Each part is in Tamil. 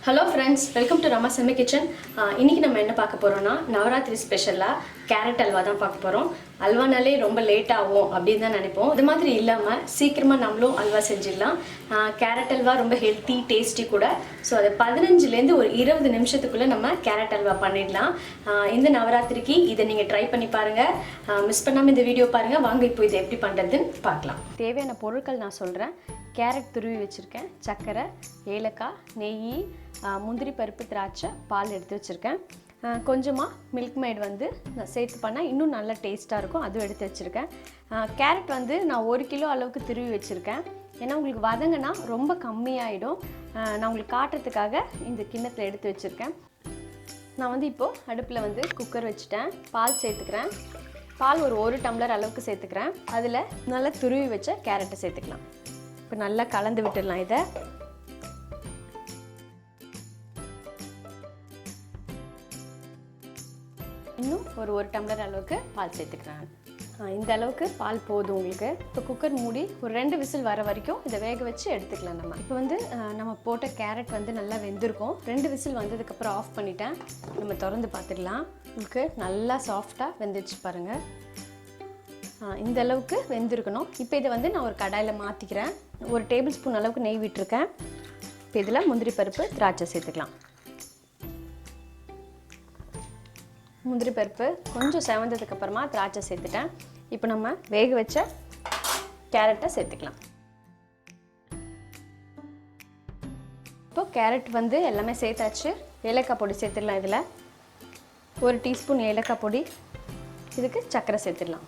Hello friends, welcome to Rama Semi Kitchen. இன்னைக்கு நம்ம என்ன பார்க்க போறோம்னா நவராத்திரி ஸ்பெஷலா கேரட் அல்வா தான் பார்க்க போறோம். அல்வானாலே ரொம்ப லேட் ஆகும் அப்படின்னு தான் நினைப்போம். இது மாதிரி இல்லாம சீக்கிரமா நம்மளும் அல்வா செஞ்சிடலாம். கேரட் அல்வா ரொம்ப ஹெல்த்தி, டேஸ்டி கூட. ஸோ அது 15 ல இருந்து ஒரு 20 நிமிஷத்துக்குள்ள நம்ம கேரட் அல்வா பண்ணிடலாம். இந்த நவராத்திரிக்கு இதை நீங்க ட்ரை பண்ணி பாருங்க. மிஸ் பண்ணாம இந்த வீடியோ பாருங்க. வாங்க இப்போ இதை எப்படி பண்றதுன்னு பார்க்கலாம். தேவையான பொருட்கள் நான் சொல்றேன். கேரட் துருவி வச்சுருக்கேன், சர்க்கரை, ஏலக்காய், நெய், முந்திரி பருப்பு, திராட்சை, பால் எடுத்து வச்சுருக்கேன். கொஞ்சமாக மில்க் மேட் வந்து நான் சேர்த்து பண்ணால் இன்னும் நல்லா டேஸ்ட்டாக இருக்கும், அதுவும் எடுத்து வச்சுருக்கேன். கேரட் வந்து நான் 1 கிலோ அளவுக்கு துருவி வச்சுருக்கேன். ஏன்னா உங்களுக்கு வதங்கினா ரொம்ப கம்மியாயிடும். நான் உங்களுக்கு காட்டுறதுக்காக இந்த கிண்ணத்தில் எடுத்து வச்சுருக்கேன். நான் வந்து இப்போது அடுப்பில் வந்து குக்கர் வச்சுட்டேன். பால் சேர்த்துக்கிறேன். பால் ஒரு டம்ளர் அளவுக்கு சேர்த்துக்கிறேன். அதில் நல்லா துருவி வச்ச கேரட்டை சேர்த்துக்கலாம். இப்போ நல்லா கலந்து விட்டுடலாம். இதை இன்னும் ஒரு டம்ளர் அளவுக்கு பால் சேர்த்துக்கிறேன். இந்த அளவுக்கு பால் போதும் உங்களுக்கு. இப்போ குக்கர் மூடி ஒரு 2 விசில் வர வரைக்கும் இதை வேக வச்சு எடுத்துக்கலாம். இப்போ வந்து நம்ம போட்ட கேரட் வந்து நல்லா வெந்திருக்கும். 2 விசில் வந்ததுக்கப்புறம் ஆஃப் பண்ணிட்டேன். நம்ம திறந்து பார்த்துக்கலாம். உங்களுக்கு நல்லா சாஃப்டாக வெந்துச்சு பாருங்கள். இந்த அளவுக்கு வெந்திருக்கணும். இப்போ இதை வந்து நான் ஒரு கடாயில் மாற்றிக்கிறேன். 1 டேபிள் ஸ்பூன் அளவுக்கு நெய் விட்டுருக்கேன். இப்போ இதில் முந்திரி பருப்பு, திராட்சை சேர்த்துக்கலாம். முந்திரி பருப்பு கொஞ்சம் செவந்ததுக்கப்புறமா திராட்சை சேர்த்துட்டேன். இப்போ நம்ம வேக வச்ச கேரட்டை சேர்த்துக்கலாம். இப்போ கேரட் வந்து எல்லாமே சேர்த்தாச்சு. ஏலக்காய் பொடி சேர்த்துடலாம். இதில் 1 டீஸ்பூன் ஏலக்காய் பொடி. இதுக்கு சர்க்கரை சேர்த்துடலாம்.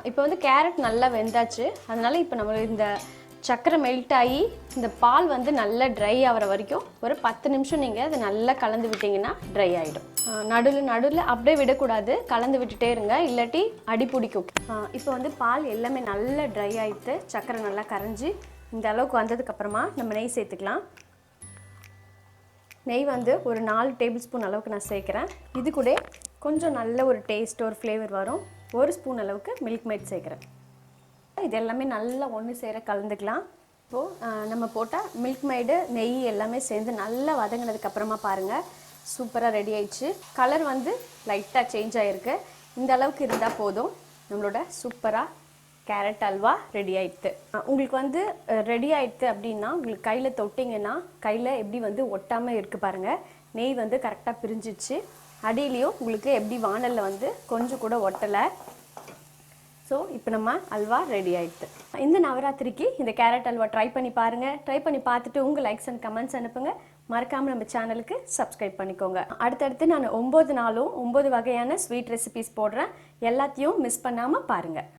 இப்போ வந்து கேரட் நல்லா வெந்தாச்சு. அதனால் இப்போ நம்ம இந்த சர்க்கரை மெல்ட் ஆகி இந்த பால் வந்து நல்லா ட்ரை ஆகிற வரைக்கும் ஒரு 10 நிமிஷம் நீங்கள் அதை நல்லா கலந்து விட்டிங்கன்னா ட்ரை ஆகிடும். நடுவில் அப்படியே விடக்கூடாது, கலந்து விட்டுட்டே இருங்க, இல்லாட்டி அடி பிடிக்கும். இப்போ வந்து பால் எல்லாமே நல்லா ட்ரை ஆகிட்டு சர்க்கரை நல்லா கரைஞ்சி இந்த அளவுக்கு வந்ததுக்கப்புறமா நம்ம நெய் சேர்த்துக்கலாம். நெய் வந்து ஒரு 4 டேபிள் ஸ்பூன் அளவுக்கு நான் சேர்க்குறேன். இது கூட கொஞ்சம் நல்ல ஒரு டேஸ்ட், ஒரு ஃப்ளேவர் வரும். 1 ஸ்பூன் அளவுக்கு மில்க் மேட் சேர்க்குறேன். இது எல்லாமே நல்லா ஒன்று சேர கலந்துக்கலாம். இப்போது நம்ம போட்டால் மில்க் மேடு, நெய் எல்லாமே சேர்ந்து நல்லா வதங்கினதுக்கப்புறமா பாருங்கள், சூப்பராக ரெடி ஆயிடுச்சு. கலர் வந்து லைட்டாக சேஞ்ச் ஆகிருக்கு. இந்த அளவுக்கு இருந்தால் போதும். நம்மளோட சூப்பராக கேரட் அல்வா ரெடி ஆயிடுது. உங்களுக்கு வந்து ரெடி ஆயிடுது அப்படின்னா உங்களுக்கு கையில் தொட்டிங்கன்னா கையில் எப்படி வந்து ஒட்டாமல் இருக்குது பாருங்கள். நெய் வந்து கரெக்டாக பிரிஞ்சிச்சு. அடியிலையும் உங்களுக்கு எப்படி வானலில் வந்து கொஞ்சம் கூட ஒட்டலை. ஸோ இப்போ நம்ம அல்வா ரெடி ஆயிடுது. இந்த நவராத்திரிக்கு இந்த கேரட் அல்வா ட்ரை பண்ணி பாருங்கள். ட்ரை பண்ணி பார்த்துட்டு உங்கள் லைக்ஸ் அண்ட் கமெண்ட்ஸ் அனுப்புங்க. மறக்காமல் நம்ம சேனலுக்கு சப்ஸ்கிரைப் பண்ணிக்கோங்க. அடுத்தடுத்து நான் 9 நாளும் 9 வகையான ஸ்வீட் ரெசிபிஸ் போடுறேன். எல்லாத்தையும் மிஸ் பண்ணாமல் பாருங்கள்.